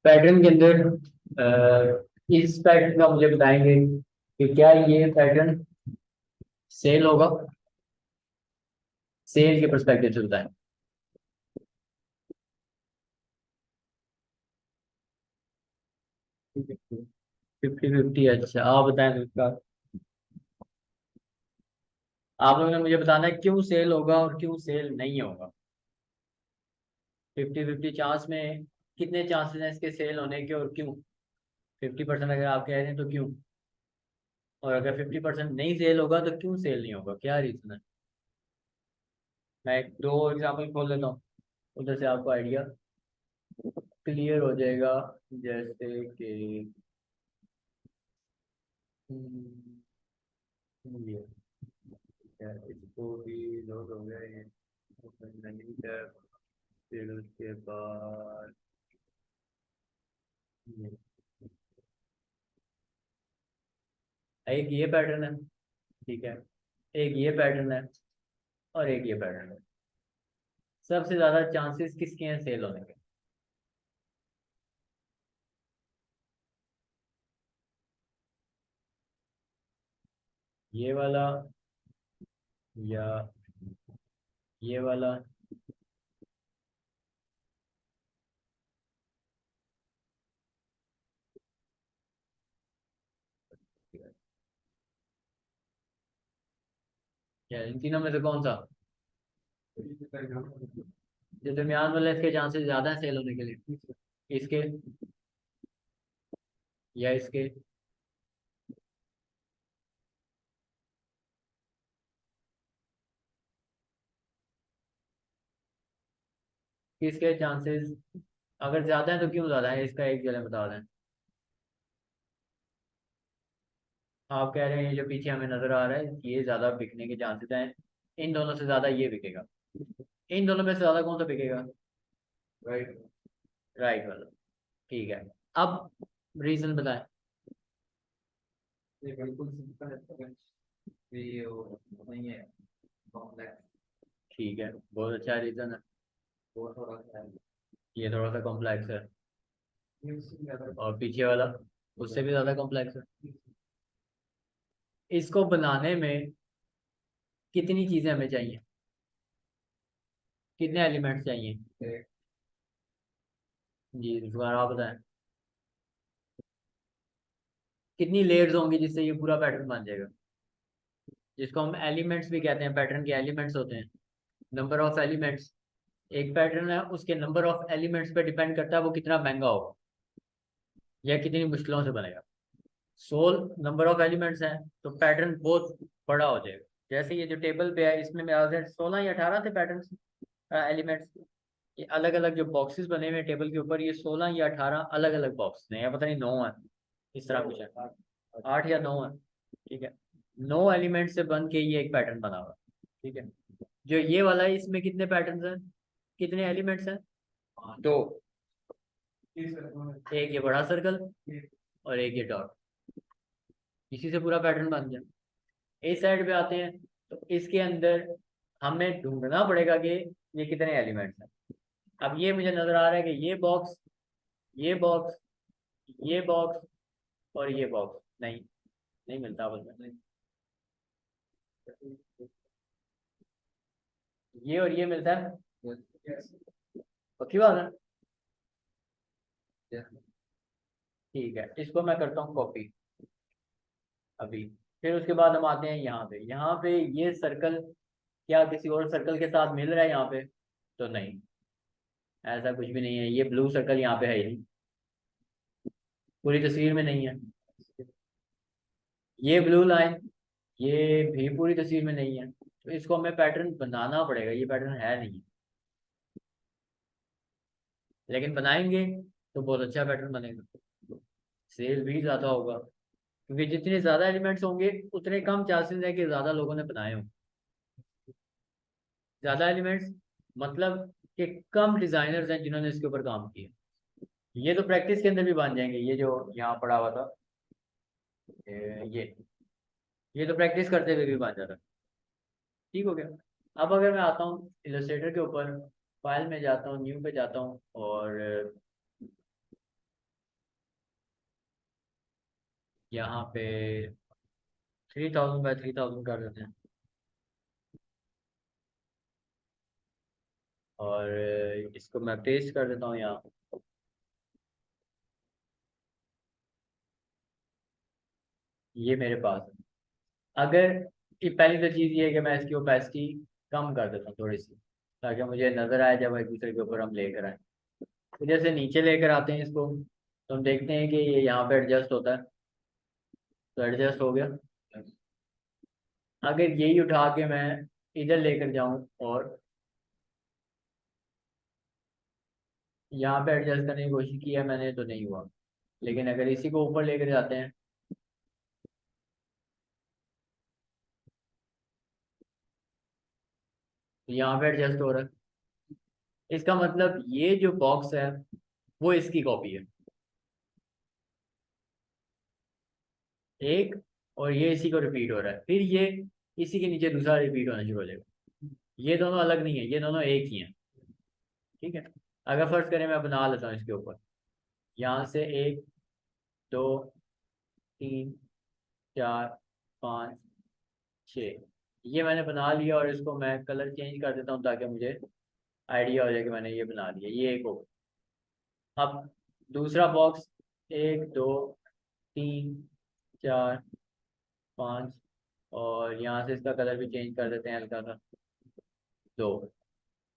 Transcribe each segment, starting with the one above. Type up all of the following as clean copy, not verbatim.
Pattern के अंदर इस पैटर्न का मुझे बताएंगे कि क्या ये पैटर्न सेल होगा। सेल के परस्पेक्टिव से बताएं। 50-50, अच्छा आप बताएं तो इसका। आप लोगों ने मुझे बताना है क्यों सेल होगा और क्यों सेल नहीं होगा। 50-50 चांस में कितने चांसेस हैं इसके सेल होने के और क्यों। 50% अगर आप कह रहे हैं तो क्यों, और अगर 50% नहीं सेल होगा तो क्यों सेल नहीं होगा, क्या रीजन है। मैं एक दो एग्जाम्पल खोल लेता हूँ, उधर से आपको आइडिया क्लियर हो जाएगा। जैसे कि ये इसको भी लोड हो गया ये, नहीं है। फिर उसके बाद ये एक ये पैटर्न है, ठीक है, एक ये पैटर्न है और एक ये पैटर्न है। सबसे ज्यादा चांसेस किसके हैं सेल होने के। ये वाला या ये वाला। या इन तीनों में से कौन सा जो दरमियान वाला, इसके चांसेस ज्यादा है सेल होने के लिए। इसके या इसके। किसके चांसेस अगर ज्यादा है तो क्यों ज्यादा है, इसका एक जगह बता दें। आप कह रहे हैं ये जो पीछे हमें नजर आ रहा है ये ज्यादा बिकने के चांसेस हैं, इन दोनों से ज्यादा ये बिकेगा। इन दोनों में से ज्यादा कौन सा बिकेगा। राइट, राइट वाला। ठीक है, अब रीजन बताएं। ये बिल्कुल सिंपल है, ये वो नहीं है कॉम्प्लेक्स। ठीक है, बहुत अच्छा रीजन है। वो थोड़ा सा है, ये थोड़ा सा कॉम्प्लेक्स है। और पीछे वाला उससे भी ज्यादा कॉम्प्लेक्स है। इसको बनाने में कितनी चीजें हमें चाहिए, कितने एलिमेंट्स चाहिए। जी दोबारा आप बताएं। कितनी लेयर्स होंगी जिससे ये पूरा पैटर्न बन जाएगा, जिसको हम एलिमेंट्स भी कहते हैं, पैटर्न के एलिमेंट्स होते हैं। नंबर ऑफ एलिमेंट्स, एक पैटर्न है उसके नंबर ऑफ एलिमेंट्स पे डिपेंड करता है वो कितना महंगा होगा या कितनी मुश्किलों से बनेगा। 16 नंबर ऑफ एलिमेंट्स हैं तो पैटर्न बहुत बड़ा हो जाएगा। जैसे ये जो टेबल पे है इसमें मेरे 16 या 18 थे पैटर्न एलिमेंट्स। ये अलग अलग जो बॉक्सेस बने हुए हैं टेबल के ऊपर, ये 16 या 18 अलग अलग बॉक्स हैं, या पता नहीं 9 है, इस तरह कुछ है। 8 या 9 है, ठीक है। 9 एलिमेंट से बन के ये एक पैटर्न बना हुआ है, ठीक है। जो ये वाला है इसमें कितने पैटर्न्स हैं, कितने एलिमेंट्स हैं। दो, एक ये बड़ा सर्कल और एक ये डॉट, इसी से पूरा पैटर्न बन गया। इस साइड पे आते हैं तो इसके अंदर हमें ढूंढना पड़ेगा कि ये कितने एलिमेंट्स हैं। अब ये मुझे नजर आ रहा है कि ये बॉक्स, ये बॉक्स, ये बॉक्स और ये बॉक्स नहीं, नहीं मिलता बस में। ये और ये मिलता है। पक्की बात है। ठीक है, इसको मैं करता हूँ कॉपी अभी। फिर उसके बाद हम आते हैं यहाँ पे। यहाँ पे ये सर्कल क्या किसी और सर्कल के साथ मिल रहा है यहाँ पे, तो नहीं, ऐसा कुछ भी नहीं है। ये ब्लू सर्कल यहाँ पे है ही नहीं, पूरी तस्वीर में नहीं है। ये ब्लू लाइन ये भी पूरी तस्वीर में नहीं है, तो इसको हमें पैटर्न बनाना पड़ेगा। ये पैटर्न है नहीं, लेकिन बनाएंगे तो बहुत अच्छा पैटर्न बनेगा, सेल भी ज़्यादा होगा। क्योंकि जितने ज़्यादा एलिमेंट्स होंगे उतने कम चांसेस है कि ज़्यादा लोगों ने बनाए हों। ज़्यादा एलिमेंट्स मतलब कि कम डिज़ाइनर्स हैं जिन्होंने इसके ऊपर काम किया। ये तो प्रैक्टिस के अंदर भी बन जाएंगे, ये जो यहाँ पड़ा हुआ था ये ये तो प्रैक्टिस करते हुए भी बन जाता है। ठीक हो गया। अब अगर मैं आता हूँ इलस्ट्रेटर के ऊपर, फाइल में जाता हूँ, न्यू पे जाता हूँ, और यहाँ पे 3000 बाय 3000 कर देते हैं, और इसको मैं पेस्ट कर देता हूँ यहाँ। ये मेरे पास है। अगर ये पहली तो चीज़ ये है कि मैं इसकी ओपेसिटी कम कर देता हूँ थोड़ी सी, ताकि मुझे नज़र आए जब एक दूसरे के ऊपर हम लेकर आए। तो जैसे नीचे लेकर आते हैं इसको, तो हम देखते हैं कि ये यहाँ पे एडजस्ट होता है, तो एडजस्ट हो गया। अगर यही उठा के मैं इधर लेकर जाऊं और यहाँ पे एडजस्ट करने की कोशिश की है मैंने, तो नहीं हुआ। लेकिन अगर इसी को ऊपर लेकर जाते हैं, तो यहाँ पे एडजस्ट हो रहा है। इसका मतलब ये जो बॉक्स है वो इसकी कॉपी है, एक, और ये इसी को रिपीट हो रहा है, फिर ये इसी के नीचे दूसरा रिपीट होना शुरू हो जाएगा। ये दोनों अलग नहीं है, ये दोनों एक ही हैं। ठीक है। अगर फर्ज करें मैं बना लेता हूँ इसके ऊपर, यहाँ से 1 2 3 4 5 6, ये मैंने बना लिया, और इसको मैं कलर चेंज कर देता हूँ ताकि मुझे आइडिया हो जाए कि मैंने ये बना लिया, ये एक हो। अब दूसरा बॉक्स, 1 2 3 4 5, और यहाँ से इसका कलर भी चेंज कर देते हैं हल्का सा, 2।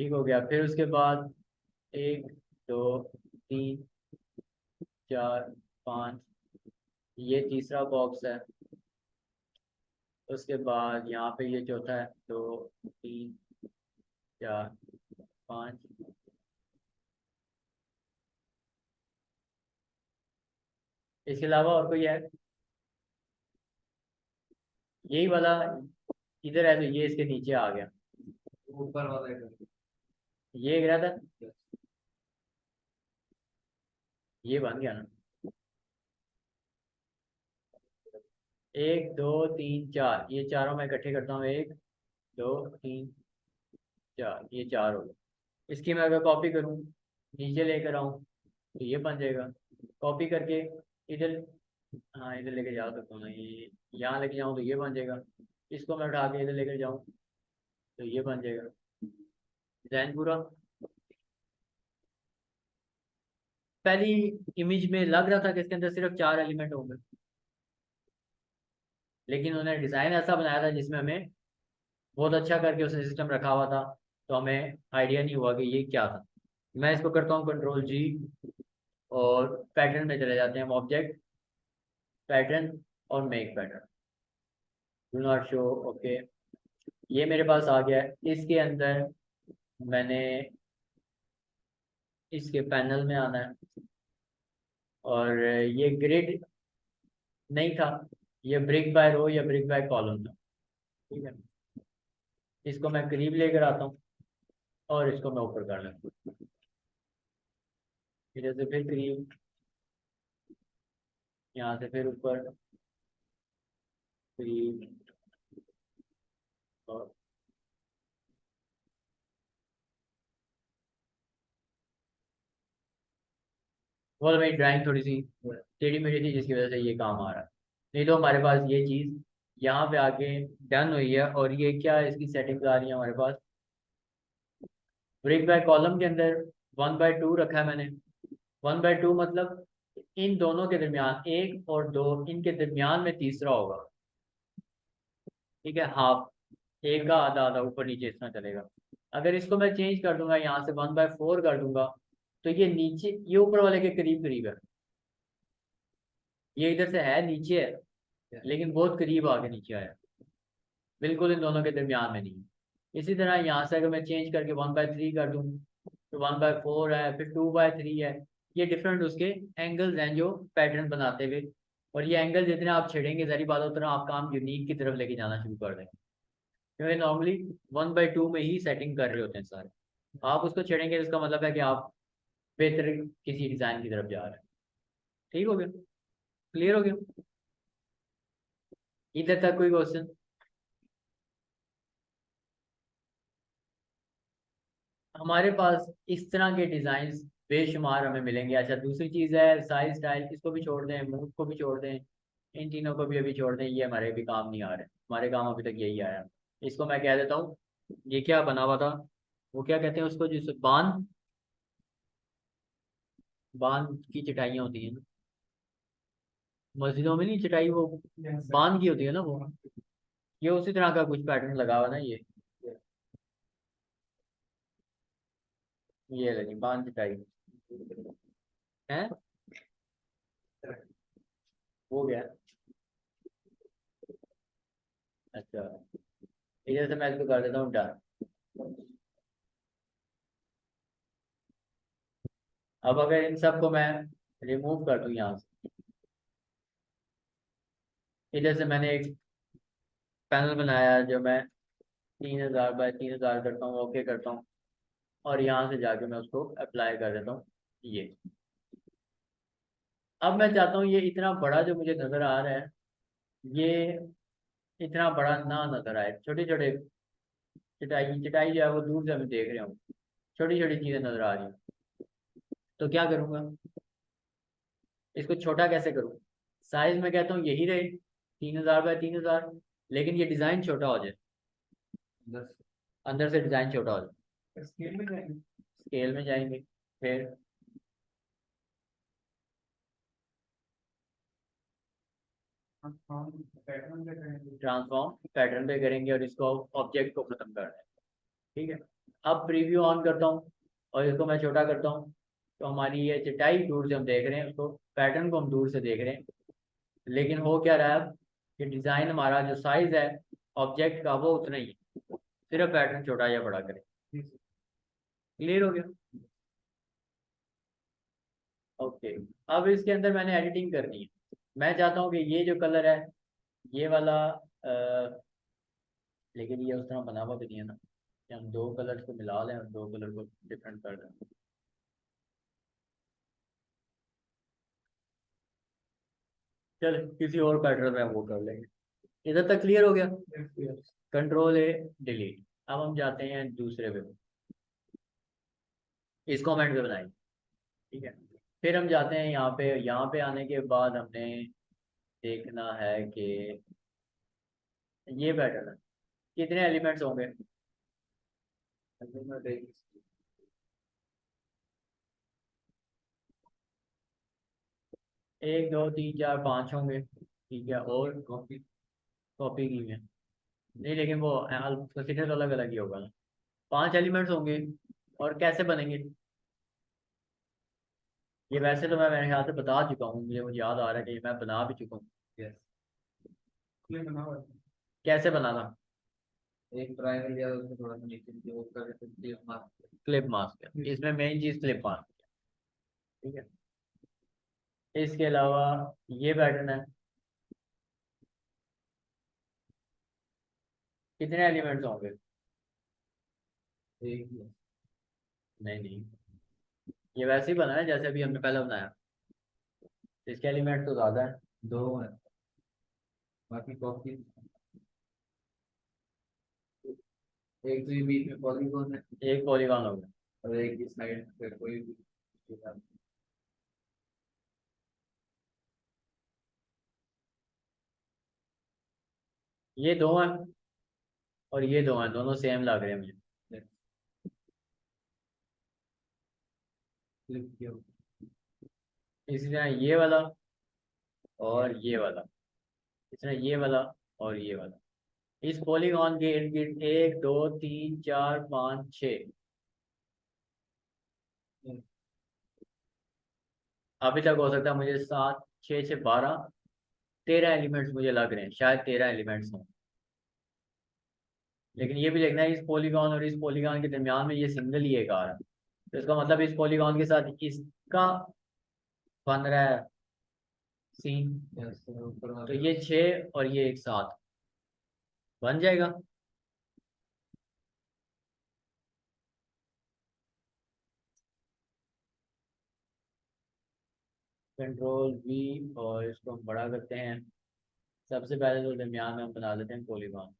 ठीक हो गया। फिर उसके बाद 1 2 3 4 5, ये तीसरा बॉक्स है। उसके बाद यहाँ पे ये चौथा है, 2 3 4 5। इसके अलावा और कोई है? यही वाला इधर है, तो ये इसके नीचे आ गया, ऊपर वाला इधर। ये गिरा था, ये बन गया ना। 1 2 3 4, ये चारों मैं इकट्ठे करता हूँ, 1 2 3 4, ये चार हो गए। इसकी मैं अगर कॉपी करूँ, नीचे लेकर आऊँ, तो ये बन जाएगा। कॉपी करके इधर, हाँ इधर लेके जा सकता हूँ ना, ये यहाँ लेके जाऊँ तो ये बन जाएगा। इसको मैं उठा के इधर लेकर जाऊँ तो ये बन जाएगा। डिजाइन पूरा। पहली इमेज में लग रहा था कि इसके अंदर सिर्फ 4 एलिमेंट होंगे, लेकिन उन्होंने डिज़ाइन ऐसा बनाया था जिसमें हमें बहुत अच्छा करके उसने सिस्टम रखा हुआ था, तो हमें आइडिया नहीं हुआ कि ये क्या था। मैं इसको करता हूँ Ctrl+G, और पैटर्न में चले जाते हैं, ऑब्जेक्ट, पैटर्न, और make pattern, do not show. Okay, ये मेरे पास आ गया है। इसके अंदर मैंने इसके पैनल में आना है, और ये ग्रिड नहीं था, ये ब्रिक बाय रो या ब्रिक बाय कॉलम था। ठीक है। इसको मैं करीब लेकर आता हूँ, और इसको मैं ऊपर कर लेता हूँ, फिर से फिर करीब, यहाँ से फिर ऊपर, करीब, और वो मेरी ड्राइंग थोड़ी सी टेढ़ी मेढ़ी थी, जिसकी वजह से ये काम आ रहा है। नहीं तो हमारे पास ये चीज़ यहाँ पे आके डन हुई है, और ये क्या है, इसकी सेटिंग्स आ रही है हमारे पास। ब्रेक बाय कॉलम के अंदर 1/2 रखा है मैंने। 1/2 मतलब इन दोनों के दरमियान, 1 और 2, इनके दरमियान में तीसरा होगा। ठीक है, हाफ, एक का आधा आधा, ऊपर नीचे इतना चलेगा। अगर इसको मैं चेंज कर दूंगा, यहाँ से 1/4 कर दूंगा, तो ये नीचे, ये ऊपर वाले के करीब करीब है। ये इधर से है नीचे है, लेकिन बहुत करीब आके नीचे आया, बिल्कुल इन दोनों के दरमियान में नहीं। इसी तरह यहाँ से अगर मैं चेंज करके 1/3 कर दूँ, तो 1/4 है, फिर 2/3 है। ये डिफरेंट उसके एंगल्स हैं जो पैटर्न बनाते हुए, और ये एंगल जितने आप छेड़ेंगे, जहरी बात उतना आप काम यूनिक की तरफ लेके जाना शुरू कर देंगे, क्योंकि नॉर्मली 1/2 में ही सेटिंग कर रहे होते हैं सारे। आप उसको छेड़ेंगे तो इसका मतलब है कि आप बेहतर किसी डिज़ाइन की तरफ जा रहे हैं। ठीक हो गया, क्लियर हो गया। इधर तक कोई क्वेश्चन? हमारे पास इस तरह के डिजाइन बेशुमार हमें मिलेंगे। अच्छा, दूसरी चीज है साइज स्टाइल, इसको भी छोड़ दें, मूव को भी छोड़ दें, इन तीनों को भी अभी छोड़ दें, ये हमारे भी काम नहीं आ रहे। हमारे काम अभी तक यही आया। इसको मैं कह देता हूँ, ये क्या बना हुआ था, वो क्या कहते हैं उसको, जिस बांध, बांध की चटाइयाँ होती है ना मस्जिदों में, नहीं चटाई वो बांध की होती है ना वो, ये उसी तरह का कुछ पैटर्न लगा हुआ ना ये लगी बांध चटाई है। हो गया। अच्छा, इधर से मैं इसको कर देता हूँ डन। अब अगर इन सबको मैं रिमूव कर दूं यहाँ से, इधर से मैंने एक पैनल बनाया जो मैं 3000 बाय 3000 करता हूँ, ओके करता हूँ, और यहाँ से जाके मैं उसको अप्लाई कर देता हूँ ये। अब मैं चाहता हूँ ये इतना बड़ा जो मुझे नज़र आ रहा है, ये इतना बड़ा ना नज़र आए। छोटे छोटे चटाई चटाई जो है वो दूर से हमें देख रहे हूँ, छोटी छोटी चीज़ें नज़र आ रही हैं। तो क्या करूँगा, इसको छोटा कैसे करूँ? साइज में कहता हूँ यही रहे 3000 बाय 3000, लेकिन ये डिज़ाइन छोटा हो जाए, अंदर से डिज़ाइन छोटा हो जाए। स्केल में जाएंगे, फिर ट्रांसफॉर्म पैटर्न पे करेंगे और इसको ऑब्जेक्ट को ख़त्म कर दें। ठीक है, अब प्रीव्यू ऑन करता हूँ और इसको मैं छोटा करता हूँ, तो हमारी ये चटाई दूर से हम देख रहे हैं, उसको पैटर्न को हम दूर से देख रहे हैं, लेकिन हो क्या रहा है अब, कि डिज़ाइन हमारा जो साइज है ऑब्जेक्ट का वो उतना ही है, सिर्फ पैटर्न छोटा या बड़ा करें। क्लियर हो गया? ओके। अब इसके अंदर मैंने एडिटिंग करनी है। मैं चाहता हूँ कि ये जो कलर है, ये वाला, लेकिन ये उस तरह बना हुआ भी नहीं है ना, कि हम दो कलर्स को मिला लें और दो कलर को डिफरेंट कर दें। चल किसी और पैटर्न में हम वो कर लेंगे। इधर तक क्लियर हो गया? कंट्रोल ए डिलीट। अब हम जाते हैं दूसरे पे, इस कमेंट पे बनाएंगे। ठीक है, फिर हम जाते हैं यहाँ पे। यहाँ पे आने के बाद हमने देखना है कि ये पैटर्न कितने एलिमेंट्स होंगे। एक दो तीन चार पाँच होंगे, ठीक है, और कॉपी, कॉपी की है नहीं, लेकिन वो प्रोसीजर अलग अलग ही होगा ना। पांच एलिमेंट्स होंगे, और कैसे बनेंगे ये, वैसे तो मैं मेरे ख्याल से बता चुका हूँ, मुझे याद आ रहा है कि मैं बना भी चुका हूँ। कैसे बनाना? एक ट्रायंगल लिया, उसको थोड़ा सा नीचे की ओर करके क्लिप मास्क, क्लिप मास्क है इसमें मेन चीज, क्लिप मास्क। ठीक है, इसके अलावा ये पैटर्न है, कितने एलिमेंट्स होंगे? एक ही है। नहीं नहीं, ये वैसे ही बना है जैसे अभी हमने पहले बनाया, इसके एलिमेंट तो ज्यादा है, दो है, बाकी कॉपी। एक तो ये बीच में पॉलीगॉन है, एक पॉलीगॉन होगा, और एक इस साइड पे कोई भी। ये दो हैं और ये दो हैं, दोनों सेम लग रहे हैं मुझे। इसी तरह ये वाला और ये वाला, इस तरह ये वाला और ये वाला, इस पॉलीगॉन के इर्द गिर्द एक दो तीन चार पाँच छः, अभी तक हो सकता है मुझे सात, छः छः 12, 13 एलिमेंट्स मुझे लग रहे हैं, शायद 13 एलिमेंट्स हों। लेकिन ये भी देखना है, इस पॉलीगॉन और इस पॉलीगॉन के दरमियान में ये सिंगल ही एक आ रहा है, तो इसका मतलब इस पॉलीगॉन के साथ इसका बन रहा है सीन, तो ये 6 और ये एक साथ बन जाएगा। कंट्रोल वी, और इसको हम बड़ा करते हैं, सबसे पहले तो दरमियान में हम बना लेते हैं पॉलीगॉन।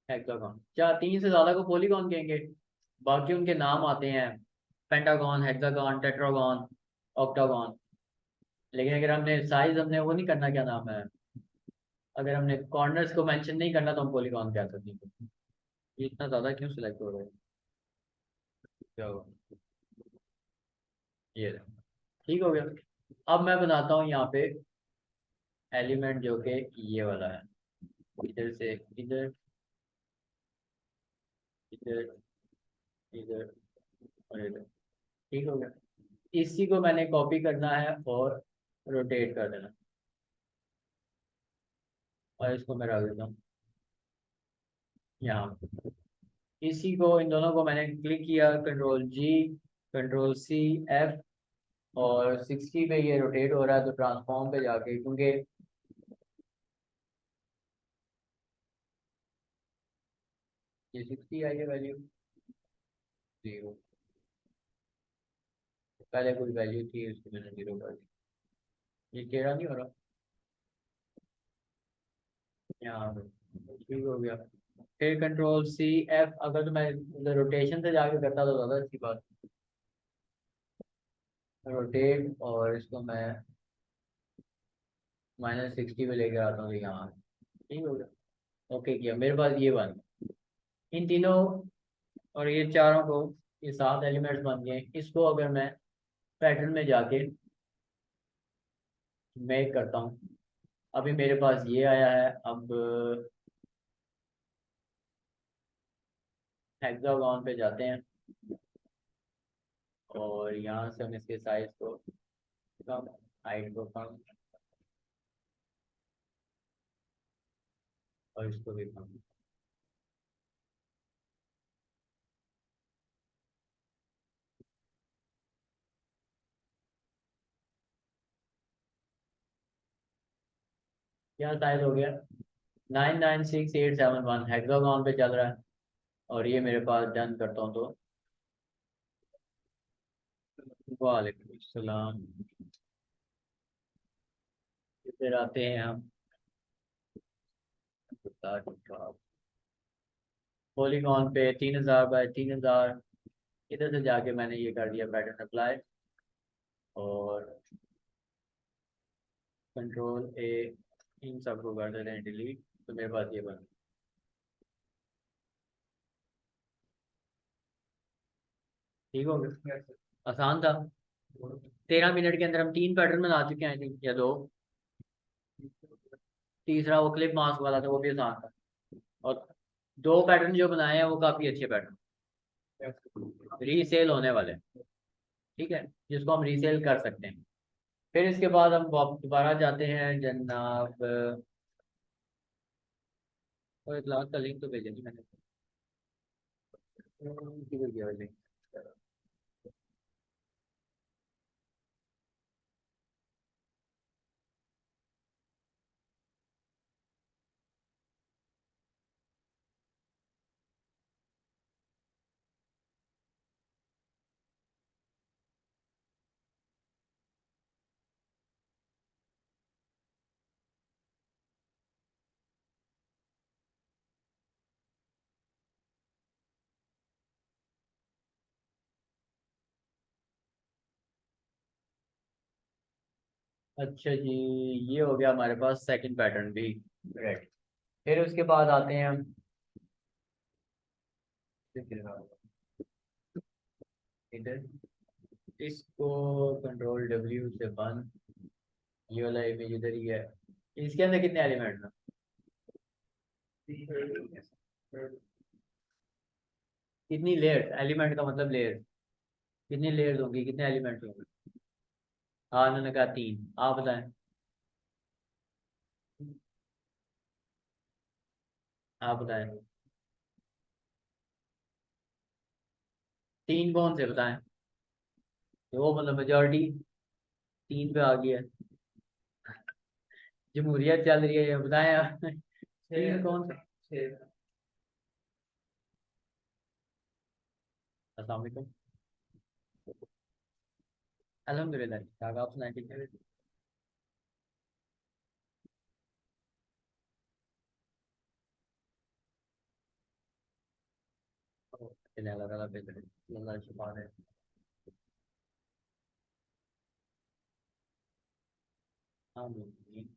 हेक्सागोन, क्या 3 से ज्यादा को पॉलीगॉन कहेंगे? बाकी उनके नाम आते हैं, पेंटागन, हेक्सागन, टेट्रागन, ऑक्टागन। लेकिन अगर हमने साइज, हमने वो नहीं करना, क्या नाम है, अगर हमने कॉर्नर्स को मेंशन नहीं करना तो हम पॉलीगॉन कह सकते हैं। ये इतना ज्यादा क्यों सिलेक्ट हो रहा है? क्या हुआ? ये रहा। ठीक हो गया। अब मैं बनाता हूँ यहाँ पे एलिमेंट जो कि ये वाला है, इधर से इधर, इधर, इधर और इधर। ठीक हो गया। इसी को मैंने कॉपी करना है और रोटेट कर देना, और इसको मैं रख देता हूँ यहाँ। इसी को, इन दोनों को मैंने क्लिक किया, control G, control C F, और 60 पे ये रोटेट हो रहा है, तो ट्रांसफॉर्म पे जाके, क्योंकि ये 60 आई है वैल्यू, 0, पहले कोई वैल्यू थी उसकी मैंने 0 कर दी। ये टेढ़ा नहीं हो रहा यहाँ पे? ठीक हो गया। फिर कंट्रोल C F, अगर तो मैं रोटेशन से जाके करता तो ज़्यादा अच्छी बात। रोटेट, और इसको मैं -60 पे लेकर आता हूँ यहाँ। ठीक हो गया। ओके किया, मेरे पास ये बन गया। इन तीनों और ये चारों को, ये 7 एलिमेंट्स बन गए। इसको अगर मैं पैटर्न में जाके मेक करता हूँ, अभी मेरे पास ये आया है। अब हेक्सागोन पे जाते हैं, और यहाँ से हम इसके साइज को कम, हाइट को कम, और इसको भी कम। क्या साइज हो गया? 996871 हेक्सागोन पे चल रहा है। और ये मेरे पास डन करता हूँ तो, वालेकुम सलाम। फिर आते हैं हम पॉलीगॉन पे, 3000 बाय 3000। इधर से जाके मैंने ये कर दिया पैटर्न अप्लाई, और कंट्रोल A, इन सबको कर देते हैं डिलीट, तो मेरे पास ये बन। ठीक हो गया, आसान था। 13 मिनट के अंदर हम 3 पैटर्न बना चुके हैं, I think, या 2। तीसरा वो क्लिप मास्क वाला था, वो भी आसान था। और 2 पैटर्न जो बनाए हैं वो काफी अच्छे पैटर्न, रीसेल होने वाले हैं, ठीक है, जिसको हम रीसेल कर सकते हैं। फिर इसके बाद हम दोबारा जाते हैं जनाब, और क्लास का लिंक तो भेजा नहीं मैंने, किधर गया लिंक? अच्छा जी, ये हो गया हमारे पास सेकंड पैटर्न भी रेडी। फिर उसके बाद आते हैं हम इधर, इसको कंट्रोल W से बंद, ये वाला इमेज इधर ही है। इसके अंदर कितने एलिमेंट हैं? कितनी लेयर, एलिमेंट का मतलब लेयर, कितनी लेयर्स होंगी, कितने एलिमेंट होंगे? हाँ, उन्होंने कहा 3, आप बताएं। आप बताएं, 3 कौन से बताएं? तो वो मतलब मेजोरिटी 3 पे आ गई है, जमहूरियत चल रही है, ये बताएं आप। 3 कौन से? अस्सलाम वालेकुम। अल्हम्दुलिल्लाह ठीक ठाक, आप सुनाए ठीक है? चलिए अल्लाह ताला बेहतर है, अल्लाह शुक्र है। हाँ जी।